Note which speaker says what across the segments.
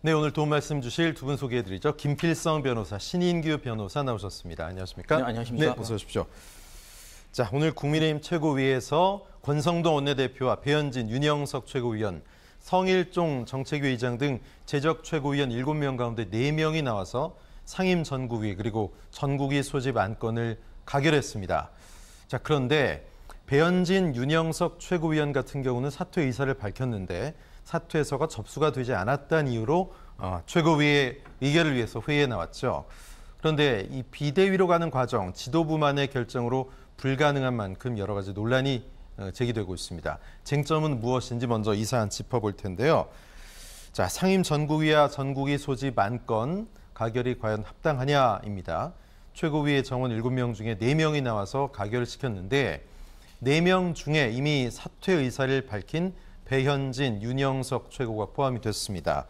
Speaker 1: 네, 오늘 도움 말씀 주실 두 분 소개해드리죠. 김필성 변호사, 신인규 변호사 나오셨습니다. 안녕하십니까?
Speaker 2: 네, 안녕하십니까?
Speaker 1: 네, 어서 오십시오. 자, 오늘 국민의힘 최고위에서 권성동 원내대표와 배현진, 윤영석 최고위원, 성일종 정책위의장 등 재적 최고위원 7명 가운데 4명이 나와서 상임 전국위 그리고 전국위 소집 안건을 가결했습니다. 자, 그런데 배현진, 윤영석 최고위원 같은 경우는 사퇴 의사를 밝혔는데 사퇴서가 접수가 되지 않았다는 이유로 최고위의 의결을 위해서 회의에 나왔죠. 그런데 이 비대위로 가는 과정, 지도부만의 결정으로 불가능한 만큼 여러 가지 논란이 제기되고 있습니다. 쟁점은 무엇인지 먼저 이 사안 짚어볼 텐데요. 자, 상임 전국위와 전국위 소집 안건 가결이 과연 합당하냐입니다. 최고위의 정원 7명 중에 4명이 나와서 가결을 시켰는데 4명 중에 이미 사퇴 의사를 밝힌 배현진, 윤영석 최고가 포함이 됐습니다.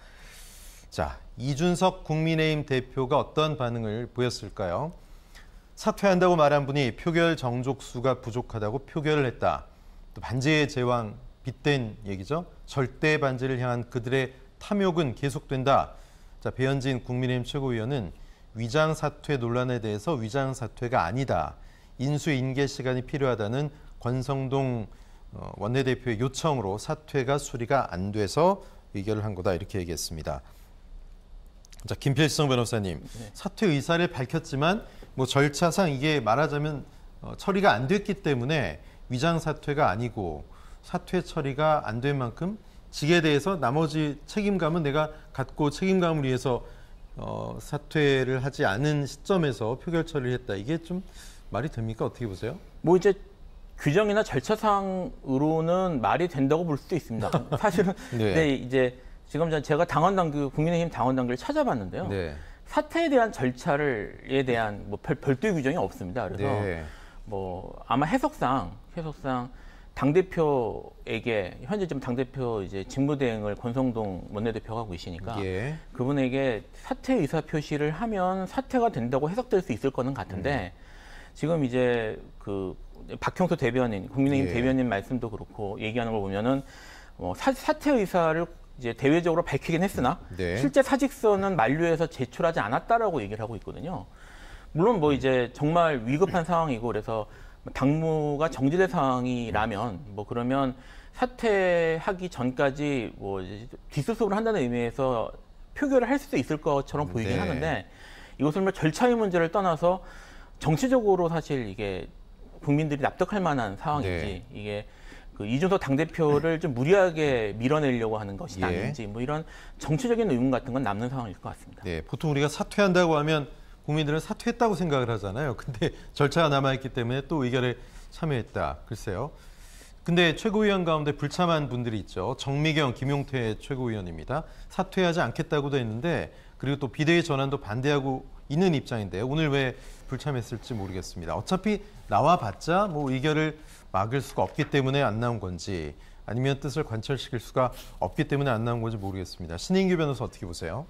Speaker 1: 자, 이준석 국민의힘 대표가 어떤 반응을 보였을까요? 사퇴한다고 말한 분이 표결 정족수가 부족하다고 표결을 했다. 또 반지의 제왕, 빗댄 얘기죠. 절대 반지를 향한 그들의 탐욕은 계속된다. 자, 배현진 국민의힘 최고위원은 위장 사퇴 논란에 대해서 위장 사퇴가 아니다. 인수인계 시간이 필요하다는 권성동 원내대표의 요청으로 사퇴가 수리가 안 돼서 의결을 한 거다 이렇게 얘기했습니다. 자, 김필성 변호사님, 네. 사퇴 의사를 밝혔지만 뭐 절차상 이게 말하자면 처리가 안 됐기 때문에 위장 사퇴가 아니고 사퇴 처리가 안 된 만큼 직에 대해서 나머지 책임감은 내가 갖고 책임감을 위해서 사퇴를 하지 않은 시점에서 표결 처리를 했다. 이게 좀 말이 됩니까? 어떻게 보세요?
Speaker 2: 뭐 이제 규정이나 절차상으로는 말이 된다고 볼 수도 있습니다. 사실은
Speaker 1: 네.
Speaker 2: 네, 이제 지금 제가 국민의힘 당원 당규를 찾아봤는데요. 네. 사퇴에 대한 절차에 대한 뭐 별도의 규정이 없습니다. 그래서 네. 뭐 아마 해석상 당대표에게 현재 지금 당대표 이제 직무대행을 권성동 원내대표가 하고 계시니까 예. 그분에게 사퇴 의사 표시를 하면 사퇴가 된다고 해석될 수 있을 거는 같은데 지금 이제 그 박형수 대변인 국민의힘 예. 대변인 말씀도 그렇고 얘기하는 걸 보면은 사퇴 의사를 이제 대외적으로 밝히긴 했으나 네. 실제 사직서는 만료해서 제출하지 않았다라고 얘기를 하고 있거든요. 물론 뭐 이제 정말 위급한 상황이고 그래서 당무가 정지될 상황이라면 뭐 그러면 사퇴하기 전까지 뭐 이제 뒷수습을 한다는 의미에서 표결을 할 수도 있을 것처럼 보이긴 네. 하는데 이것을 뭐 절차의 문제를 떠나서 정치적으로 사실 이게 국민들이 납득할 만한 상황인지 네. 이게 그 이준석 당대표를 좀 무리하게 밀어내려고 하는 것이 예. 아닌지 뭐 이런 정치적인 의문 같은 건 남는 상황일 것 같습니다.
Speaker 1: 네, 보통 우리가 사퇴한다고 하면 국민들은 사퇴했다고 생각을 하잖아요. 근데 절차가 남아있기 때문에 또 의결에 참여했다. 글쎄요. 근데 최고위원 가운데 불참한 분들이 있죠. 정미경, 김용태 최고위원입니다. 사퇴하지 않겠다고도 했는데 그리고 또 비대위 전환도 반대하고 있는 입장인데요. 오늘 왜 불참했을지 모르겠습니다. 어차피 나와봤자 뭐 의결을 막을 수가 없기 때문에 안 나온 건지 아니면 뜻을 관철시킬 수가 없기 때문에 안 나온 건지 모르겠습니다. 신인규 변호사 어떻게 보세요?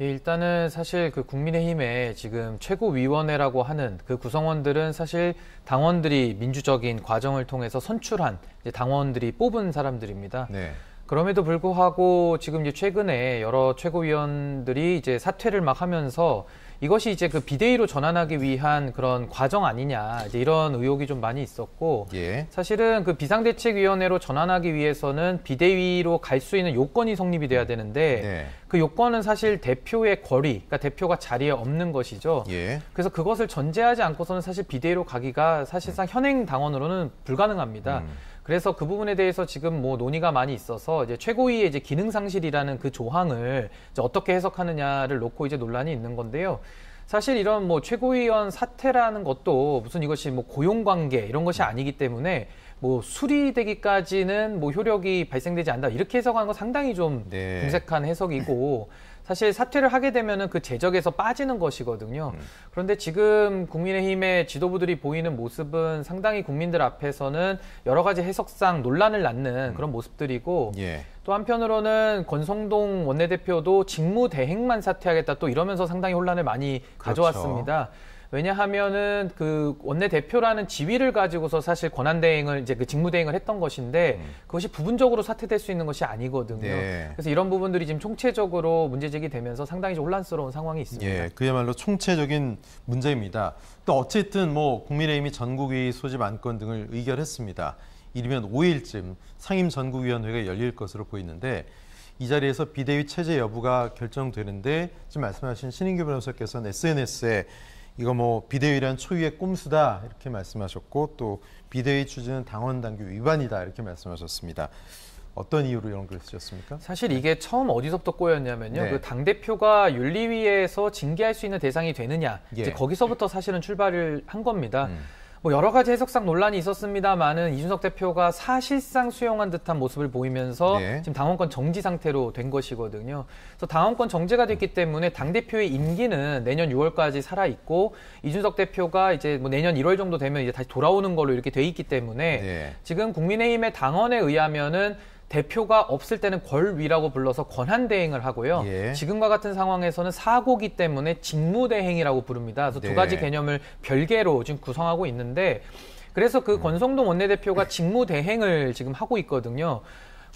Speaker 3: 예, 일단은 사실 그 국민의힘의 지금 최고위원회라고 하는 그 구성원들은 사실 당원들이 민주적인 과정을 통해서 선출한 이제 당원들이 뽑은 사람들입니다. 네. 그럼에도 불구하고 지금 이제 최근에 여러 최고위원들이 이제 사퇴를 막 하면서 이것이 이제 그 비대위로 전환하기 위한 그런 과정 아니냐 이제 이런 의혹이 좀 많이 있었고 예. 사실은 그 비상대책위원회로 전환하기 위해서는 비대위로 갈 수 있는 요건이 성립이 돼야 되는데 네. 그 요건은 사실 대표의 권리, 그러니까 대표가 자리에 없는 것이죠. 예. 그래서 그것을 전제하지 않고서는 사실 비대위로 가기가 사실상 현행 당원으로는 불가능합니다. 그래서 그 부분에 대해서 지금 뭐 논의가 많이 있어서 이제 최고위의 이제 기능 상실이라는 그 조항을 이제 어떻게 해석하느냐를 놓고 이제 논란이 있는 건데요. 사실 이런 뭐 최고위원 사퇴라는 것도 무슨 이것이 뭐 고용관계 이런 것이 아니기 때문에 뭐 수리되기까지는 뭐 효력이 발생되지 않는다 이렇게 해석하는 건 상당히 좀
Speaker 1: 네.
Speaker 3: 궁색한 해석이고 사실 사퇴를 하게 되면은 그 재적에서 빠지는 것이거든요. 그런데 지금 국민의힘의 지도부들이 보이는 모습은 상당히 국민들 앞에서는 여러 가지 해석상 논란을 낳는 그런 모습들이고 예. 또 한편으로는 권성동 원내대표도 직무대행만 사퇴하겠다 또 이러면서 상당히 혼란을 많이 가져왔습니다. 왜냐하면은 그 원내대표라는 지위를 가지고서 사실 권한대행을 이제 그 직무대행을 했던 것인데 그것이 부분적으로 사퇴될 수 있는 것이 아니거든요.
Speaker 1: 네.
Speaker 3: 그래서 이런 부분들이 지금 총체적으로 문제 제기되면서 상당히 좀 혼란스러운 상황이 있습니다.
Speaker 1: 예, 그야말로 총체적인 문제입니다. 또 어쨌든 뭐 국민의힘이 전국위 소집 안건 등을 의결했습니다. 이르면 5일쯤 상임 전국위원회가 열릴 것으로 보이는데 이 자리에서 비대위 체제 여부가 결정되는데 지금 말씀하신 신인규 변호사께서는 SNS에 이거 뭐 비대위란 초유의 꼼수다 이렇게 말씀하셨고 또 비대위 추진은 당원 당규 위반이다 이렇게 말씀하셨습니다. 어떤 이유로 이런 글을 쓰셨습니까?
Speaker 3: 사실 이게 처음 어디서부터 꼬였냐면요.
Speaker 1: 네.
Speaker 3: 그 당대표가 윤리위에서 징계할 수 있는 대상이 되느냐.
Speaker 1: 예.
Speaker 3: 이제 거기서부터 사실은 출발을 한 겁니다. 뭐 여러 가지 해석상 논란이 있었습니다만은 이준석 대표가 사실상 수용한 듯한 모습을 보이면서
Speaker 1: 네.
Speaker 3: 지금 당원권 정지 상태로 된 것이거든요. 그래서 당원권 정지가 됐기 때문에 당대표의 임기는 내년 6월까지 살아있고 이준석 대표가 이제 뭐 내년 1월 정도 되면 이제 다시 돌아오는 걸로 이렇게 돼 있기 때문에
Speaker 1: 네.
Speaker 3: 지금 국민의힘의 당원에 의하면은 대표가 없을 때는 권위라고 불러서 권한대행을 하고요.
Speaker 1: 예.
Speaker 3: 지금과 같은 상황에서는 사고기 때문에 직무대행이라고 부릅니다. 그래서
Speaker 1: 네.
Speaker 3: 두 가지 개념을 별개로 지금 구성하고 있는데 그래서 그 권성동 원내대표가 직무대행을 지금 하고 있거든요.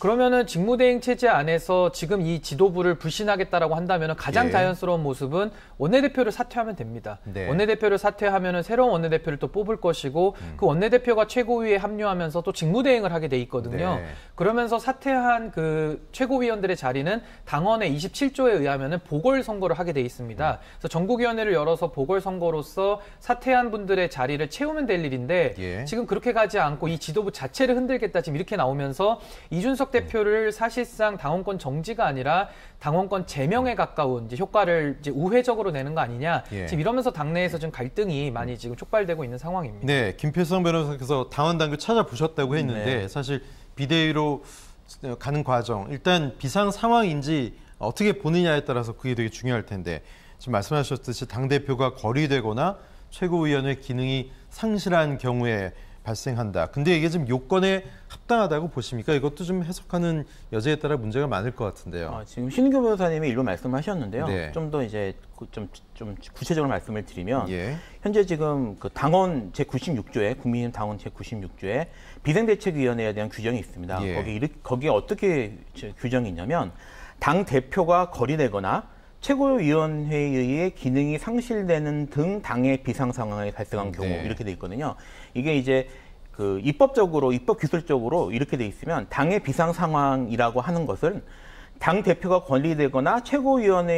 Speaker 3: 그러면은 직무대행 체제 안에서 지금 이 지도부를 불신하겠다라고 한다면은 가장
Speaker 1: 예.
Speaker 3: 자연스러운 모습은 원내대표를 사퇴하면 됩니다.
Speaker 1: 네.
Speaker 3: 원내대표를 사퇴하면은 새로운 원내대표를 또 뽑을 것이고 그 원내대표가 최고위에 합류하면서 또 직무대행을 하게 돼 있거든요.
Speaker 1: 네.
Speaker 3: 그러면서 사퇴한 그 최고위원들의 자리는 당헌의 27조에 의하면은 보궐선거를 하게 돼 있습니다. 그래서 전국위원회를 열어서 보궐선거로서 사퇴한 분들의 자리를 채우면 될 일인데
Speaker 1: 예.
Speaker 3: 지금 그렇게 가지 않고 이 지도부 자체를 흔들겠다 지금 이렇게 나오면서 이준석 대표를 사실상 당원권 정지가 아니라 당원권 제명에 가까운 이제 효과를 이제 우회적으로 내는 거 아니냐.
Speaker 1: 예.
Speaker 3: 지금 이러면서 당내에서 좀 갈등이 많이 지금 촉발되고 있는 상황입니다.
Speaker 1: 네, 김필성 변호사께서 당원 당규 찾아보셨다고 했는데
Speaker 2: 네.
Speaker 1: 사실 비대위로 가는 과정 일단 비상 상황인지 어떻게 보느냐에 따라서 그게 되게 중요할 텐데 지금 말씀하셨듯이 당 대표가 거리되거나 최고위원회 기능이 상실한 경우에 발생한다. 근데 이게 지금 요건에 합당하다고 보십니까? 이것도 좀 해석하는 여지에 따라 문제가 많을 것 같은데요.
Speaker 2: 지금 신규 변호사님이 일부 말씀하셨는데요.
Speaker 1: 네.
Speaker 2: 좀 더 이제 좀 구체적으로 말씀을 드리면
Speaker 1: 예.
Speaker 2: 현재 지금 그 당원 제96조에 국민의힘 당원 제96조에 비상대책위원회에 대한 규정이 있습니다.
Speaker 1: 예.
Speaker 2: 거기에 어떻게 규정이 있냐면 당 대표가 거리되거나 최고위원회의 기능이 상실되는 등 당의 비상 상황이 발생한 경우
Speaker 1: 네.
Speaker 2: 이렇게 돼 있거든요. 이게 이제 그 입법 기술적으로 이렇게 돼 있으면 당의 비상 상황이라고 하는 것은 당 대표가 권리되거나 최고위원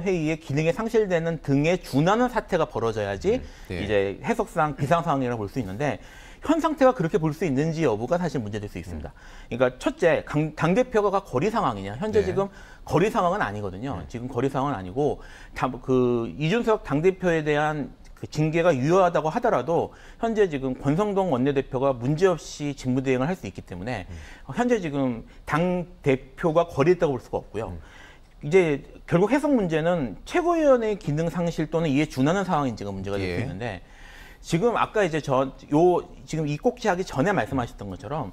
Speaker 2: 회의의 기능이 상실되는 등에 준하는 사태가 벌어져야지
Speaker 1: 네.
Speaker 2: 이제 해석상 비상 상황이라고 볼 수 있는데 현 상태가 그렇게 볼 수 있는지 여부가 사실 문제될 수 있습니다. 그러니까 첫째, 당 대표가 거리 상황이냐? 현재
Speaker 1: 네.
Speaker 2: 지금 거리 상황은 아니거든요. 지금 거리 상황은 아니고 이준석 당 대표에 대한 그 징계가 유효하다고 하더라도 현재 지금 권성동 원내대표가 문제없이 직무대행을 할 수 있기 때문에 현재 지금 당 대표가 거리했다고 볼 수가 없고요. 이제 결국 해석 문제는 최고위원회 기능 상실 또는 이에 준하는 상황인지가 문제가 될 수
Speaker 1: 예.
Speaker 2: 있는데 지금 아까 이제 지금 이 꼭지하기 전에 말씀하셨던 것처럼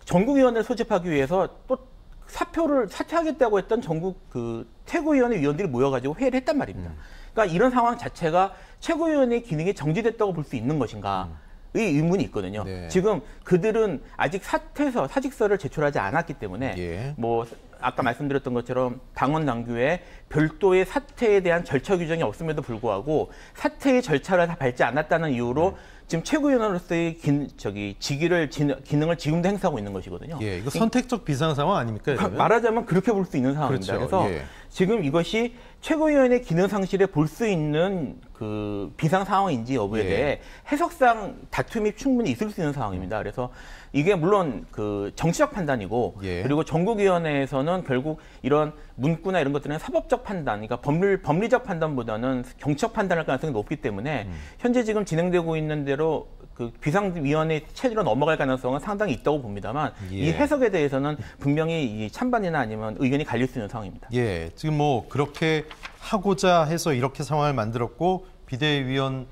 Speaker 2: 전국위원회를 소집하기 위해서 또 사퇴하겠다고 했던 전국 그 최고위원회 위원들이 모여가지고 회의를 했단 말입니다. 그러니까 이런 상황 자체가 최고위원회 기능이 정지됐다고 볼 수 있는 것인가? 의 의문이 있거든요.
Speaker 1: 네.
Speaker 2: 지금 그들은 아직 사직서를 제출하지 않았기 때문에
Speaker 1: 예.
Speaker 2: 뭐 아까 말씀드렸던 것처럼 당원 당규에 별도의 사퇴에 대한 절차 규정이 없음에도 불구하고 사퇴의 절차를 다 밟지 않았다는 이유로 지금 최고위원으로서의 기능을 지금도 행사하고 있는 것이거든요.
Speaker 1: 예, 이거 선택적 비상 상황 아닙니까? 이러면?
Speaker 2: 말하자면 그렇게 볼 수 있는 상황입니다.
Speaker 1: 그렇죠.
Speaker 2: 그래서
Speaker 1: 예.
Speaker 2: 지금 이것이 최고위원회 기능 상실에 볼 수 있는 그 비상 상황인지 여부에
Speaker 1: 예.
Speaker 2: 대해 해석상 다툼이 충분히 있을 수 있는 상황입니다. 그래서 이게 물론 그 정치적 판단이고
Speaker 1: 예.
Speaker 2: 그리고 전국위원회에서는 결국 이런 문구나 이런 것들은 사법적 판단, 그러니까 법리적 판단보다는 경치적 판단할 가능성이 높기 때문에 현재 지금 진행되고 있는 대로 그 비상위원회 체제로 넘어갈 가능성은 상당히 있다고 봅니다만
Speaker 1: 예.
Speaker 2: 이 해석에 대해서는 분명히 이 찬반이나 아니면 의견이 갈릴 수 있는 상황입니다.
Speaker 1: 예, 지금 뭐 그렇게 하고자 해서 이렇게 상황을 만들었고 비대위원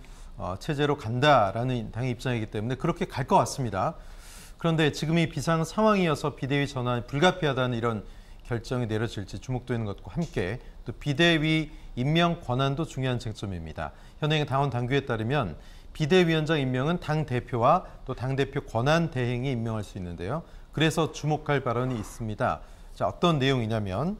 Speaker 1: 체제로 간다라는 당의 입장이기 때문에 그렇게 갈 것 같습니다. 그런데 지금 이 비상 상황이어서 비대위 전환이 불가피하다는 이런 결정이 내려질지 주목되는 것과 함께 또 비대위 임명 권한도 중요한 쟁점입니다. 현행 당원 당규에 따르면 비대위원장 임명은 당대표와 또 당대표 권한 대행이 임명할 수 있는데요. 그래서 주목할 발언이 있습니다. 자, 어떤 내용이냐면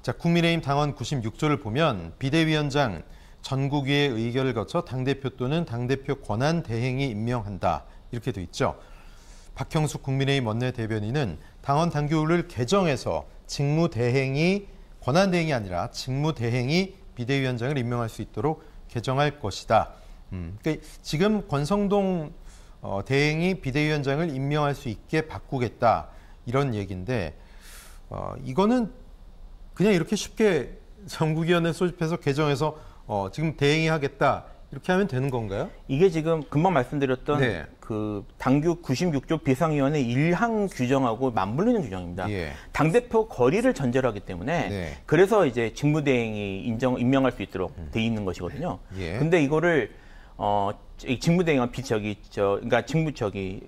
Speaker 1: 자, 국민의힘 당원 96조를 보면 비대위원장 전국위의 의결을 거쳐 당대표 또는 당대표 권한 대행이 임명한다. 이렇게 돼 있죠. 박형숙 국민의힘 원내대변인은 당원 당규를 개정해서 직무대행이 권한대행이 아니라 직무대행이 비대위원장을 임명할 수 있도록 개정할 것이다. 그러니까 지금 권성동 대행이 비대위원장을 임명할 수 있게 바꾸겠다. 이런 얘기인데 이거는 그냥 이렇게 쉽게 전국위원회 소집해서 개정해서 지금 대행이 하겠다. 이렇게 하면 되는 건가요?
Speaker 2: 이게 지금 금방 말씀드렸던
Speaker 1: 네.
Speaker 2: 그 당규 96조 비상위원회 1항 규정하고 맞물리는 규정입니다.
Speaker 1: 예.
Speaker 2: 당대표 거리를 전제로 하기 때문에
Speaker 1: 네.
Speaker 2: 그래서 이제 직무대행이 임명할 수 있도록 돼 있는 것이거든요.
Speaker 1: 예.
Speaker 2: 근데 이거를 직무대행은 그러니까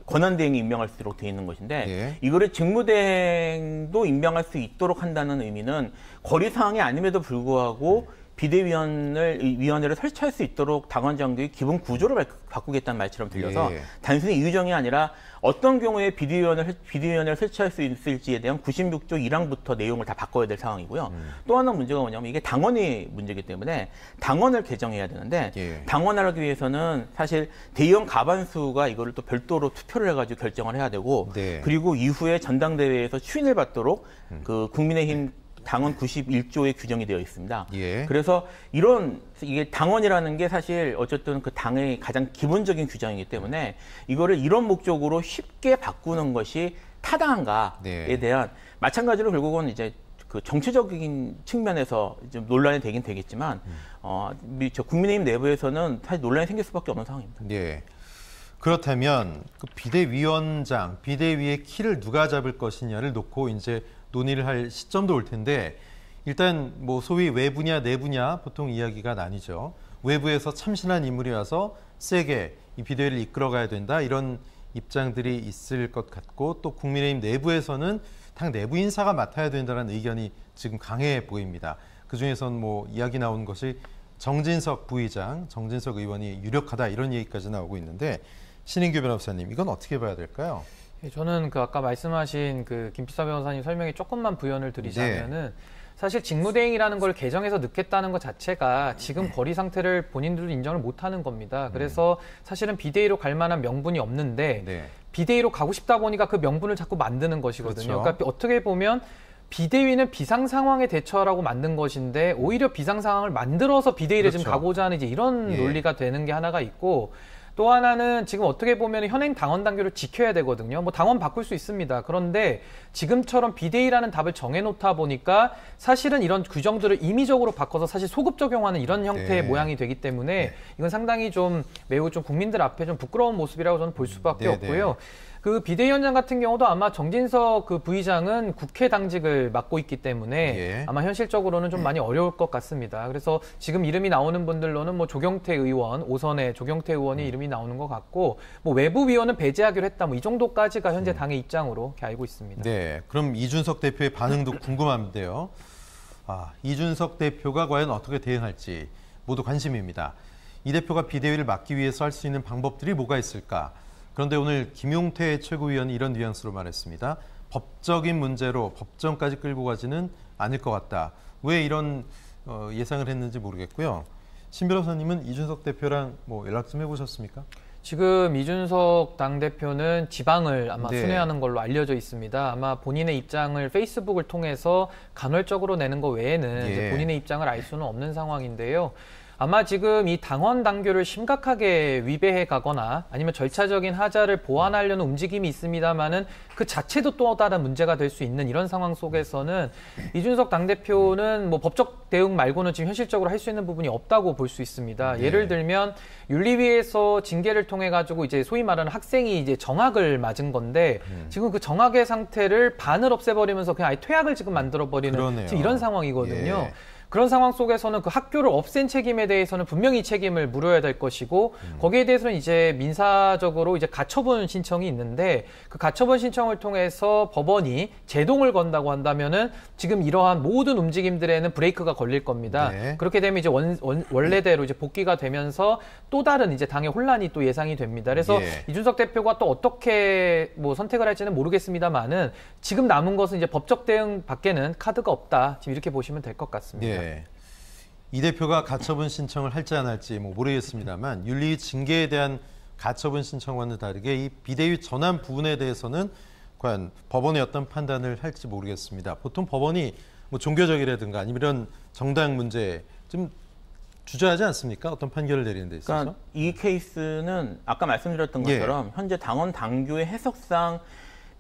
Speaker 2: 권한대행이 임명할 수 있도록 돼 있는 것인데
Speaker 1: 예.
Speaker 2: 이거를 직무대행도 임명할 수 있도록 한다는 의미는 거리 사항이 아님에도 불구하고 비대위원회를 설치할 수 있도록 당원장들이 기본 구조를 바꾸겠다는 말처럼 들려서
Speaker 1: 예.
Speaker 2: 단순히 이 규정이 아니라 어떤 경우에 비대위원회를 설치할 수 있을지에 대한 96조 1항부터 내용을 다 바꿔야 될 상황이고요. 또 하나 문제가 뭐냐면 이게 당원이 문제이기 때문에 당원을 개정해야 되는데
Speaker 1: 예.
Speaker 2: 당원을 하기 위해서는 사실 대의원 과반수가 이거를 또 별도로 투표를 해가지고 결정을 해야 되고
Speaker 1: 네.
Speaker 2: 그리고 이후에 전당대회에서 추인을 받도록 그 국민의힘 당원 91조에 규정이 되어 있습니다.
Speaker 1: 예.
Speaker 2: 그래서 이게 당원이라는 게 사실 어쨌든 그 당의 가장 기본적인 규정이기 때문에 이거를 이런 목적으로 쉽게 바꾸는 것이 타당한가에
Speaker 1: 네.
Speaker 2: 대한 마찬가지로 결국은 이제 그 정치적인 측면에서 좀 논란이 되긴 되겠지만 저 국민의힘 내부에서는 사실 논란이 생길 수밖에 없는 상황입니다.
Speaker 1: 네. 그렇다면 그 비대위원장, 비대위의 키를 누가 잡을 것이냐를 놓고 이제 논의를 할 시점도 올 텐데 일단 뭐 소위 외부냐 내부냐 보통 이야기가 나뉘죠. 외부에서 참신한 인물이 와서 세게 이 비대위를 이끌어가야 된다 이런 입장들이 있을 것 같고 또 국민의힘 내부에서는 당 내부 인사가 맡아야 된다는 의견이 지금 강해 보입니다. 그중에선 뭐 이야기 나온 것이 정진석 부의장, 정진석 의원이 유력하다 이런 얘기까지 나오고 있는데 신인규 변호사님 이건 어떻게 봐야 될까요?
Speaker 3: 저는 그 아까 말씀하신 그 김필사 변호사님 설명에 조금만 부연을 드리자면은 사실 직무대행이라는 걸 개정해서 넣겠다는 것 자체가 지금 거리 상태를 본인들도 인정을 못하는 겁니다. 그래서 사실은 비대위로 갈 만한 명분이 없는데 비대위로 가고 싶다 보니까 그 명분을 자꾸 만드는 것이거든요.
Speaker 1: 그렇죠.
Speaker 3: 그러니까 어떻게 보면 비대위는 비상 상황에 대처하라고 만든 것인데 오히려 비상 상황을 만들어서 비대위를
Speaker 1: 그렇죠.
Speaker 3: 지금 가고자 하는 이제 이런 논리가 되는 게 하나가 있고 또 하나는 지금 어떻게 보면 현행 당원 당규를 지켜야 되거든요. 뭐 당원 바꿀 수 있습니다. 그런데 지금처럼 비대위라는 답을 정해놓다 보니까 사실은 이런 규정들을 임의적으로 바꿔서 사실 소급 적용하는 이런 형태의 모양이 되기 때문에 이건 상당히 좀 매우 좀 국민들 앞에 좀 부끄러운 모습이라고 저는 볼 수밖에 없고요. 그 비대위원장 같은 경우도 아마 정진석 그 부의장은 국회 당직을 맡고 있기 때문에 아마 현실적으로는 좀 많이 어려울 것 같습니다. 그래서 지금 이름이 나오는 분들로는 뭐 조경태 의원, 오선의 조경태 의원이 이름이 나오는 것 같고 뭐 외부 위원은 배제하기로 했다. 뭐 이 정도까지가 현재 당의 입장으로 이렇게 알고 있습니다.
Speaker 1: 네, 그럼 이준석 대표의 반응도 궁금한데요. 이준석 대표가 과연 어떻게 대응할지 모두 관심입니다. 이 대표가 비대위를 막기 위해서 할 수 있는 방법들이 뭐가 있을까? 그런데 오늘 김용태 최고위원이 이런 뉘앙스로 말했습니다. 법적인 문제로 법정까지 끌고 가지는 않을 것 같다. 왜 이런 예상을 했는지 모르겠고요. 신 변호사님은 이준석 대표랑 뭐 연락 좀 해보셨습니까?
Speaker 3: 지금 이준석 당대표는 지방을 아마 순회하는 걸로 알려져 있습니다. 아마 본인의 입장을 페이스북을 통해서 간헐적으로 내는 것 외에는 이제 본인의 입장을 알 수는 없는 상황인데요. 아마 지금 이 당원 당규를 심각하게 위배해 가거나 아니면 절차적인 하자를 보완하려는 움직임이 있습니다만은 그 자체도 또 다른 문제가 될 수 있는 이런 상황 속에서는 이준석 당대표는 뭐 법적 대응 말고는 지금 현실적으로 할 수 있는 부분이 없다고 볼 수 있습니다. 예를 들면 윤리위에서 징계를 통해 가지고 이제 소위 말하는 학생이 이제 정학을 맞은 건데 지금 그 정학의 상태를 반을 없애버리면서 그냥 아예 퇴학을 지금 만들어버리는 지금 이런 상황이거든요. 그런 상황 속에서는 그 학교를 없앤 책임에 대해서는 분명히 책임을 물어야 될 것이고 거기에 대해서는 이제 민사적으로 이제 가처분 신청이 있는데 그 가처분 신청을 통해서 법원이 제동을 건다고 한다면은 지금 이러한 모든 움직임들에는 브레이크가 걸릴 겁니다.
Speaker 1: 네.
Speaker 3: 그렇게 되면 이제 원래대로 이제 복귀가 되면서 또 다른 이제 당의 혼란이 또 예상이 됩니다. 그래서
Speaker 1: 예.
Speaker 3: 이준석 대표가 또 어떻게 뭐 선택을 할지는 모르겠습니다만은 지금 남은 것은 이제 법적 대응 밖에는 카드가 없다. 지금 이렇게 보시면 될 것 같습니다.
Speaker 1: 예. 이 대표가 가처분 신청을 할지 안 할지 뭐 모르겠습니다만 윤리 징계에 대한 가처분 신청과는 다르게 이 비대위 전환 부분에 대해서는 과연 법원의 어떤 판단을 할지 모르겠습니다. 보통 법원이 뭐 종교적이라든가 아니면 이런 정당 문제 좀 주저하지 않습니까? 어떤 판결을 내리는 데 있어서?
Speaker 2: 그러니까 이 케이스는 아까 말씀드렸던 것처럼 현재 당원 당규의 해석상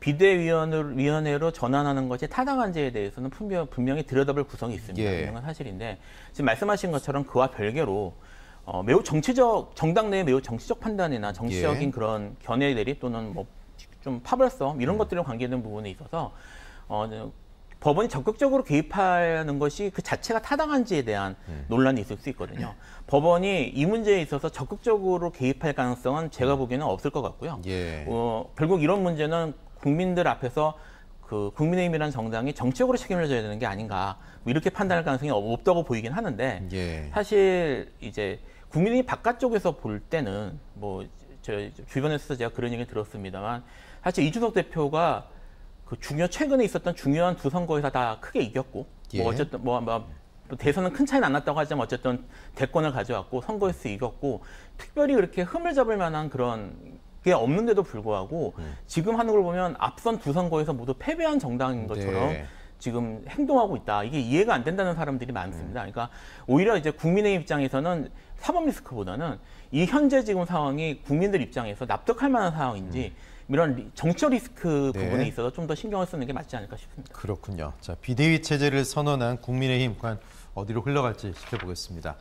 Speaker 2: 비대위원회로 전환하는 것이 타당한지에 대해서는 분명히 들여다볼 구성이 있습니다. 이런 건 사실인데 지금 말씀하신 것처럼 그와 별개로 매우 정당 내에 매우 정치적 판단이나 정치적인 그런 견해들이 또는 뭐 좀 파벌성 이런 것들에 관계된 부분에 있어서 법원이 적극적으로 개입하는 것이 그 자체가 타당한지에 대한 논란이 있을 수 있거든요. 법원이 이 문제에 있어서 적극적으로 개입할 가능성은 제가 보기에는 없을 것 같고요. 결국 이런 문제는 국민들 앞에서 그 국민의힘이라는 정당이 정치적으로 책임을 져야 되는 게 아닌가 뭐 이렇게 판단할 가능성이 없다고 보이긴 하는데 사실 이제 국민의힘 바깥쪽에서 볼 때는 뭐 저 주변에서 제가 그런 얘기 들었습니다만 사실 이준석 대표가 그 최근에 있었던 중요한 두 선거에서 다 크게 이겼고 뭐 어쨌든 뭐 대선은 큰 차이는 안 났다고 하지만 어쨌든 대권을 가져왔고 선거에서 이겼고 특별히 그렇게 흠을 잡을 만한 그런 게 없는데도 불구하고 지금 하는 걸 보면 앞선 두 선거에서 모두 패배한 정당인 것처럼 지금 행동하고 있다. 이게 이해가 안 된다는 사람들이 많습니다. 그러니까 오히려 이제 국민의 입장에서는 사법 리스크보다는 이 현재 지금 상황이 국민들 입장에서 납득할 만한 상황인지 이런 정치적 리스크 부분에 있어서 좀 더 신경을 쓰는 게 맞지 않을까 싶습니다.
Speaker 1: 그렇군요. 자, 비대위 체제를 선언한 국민의힘 과연 어디로 흘러갈지 지켜보겠습니다.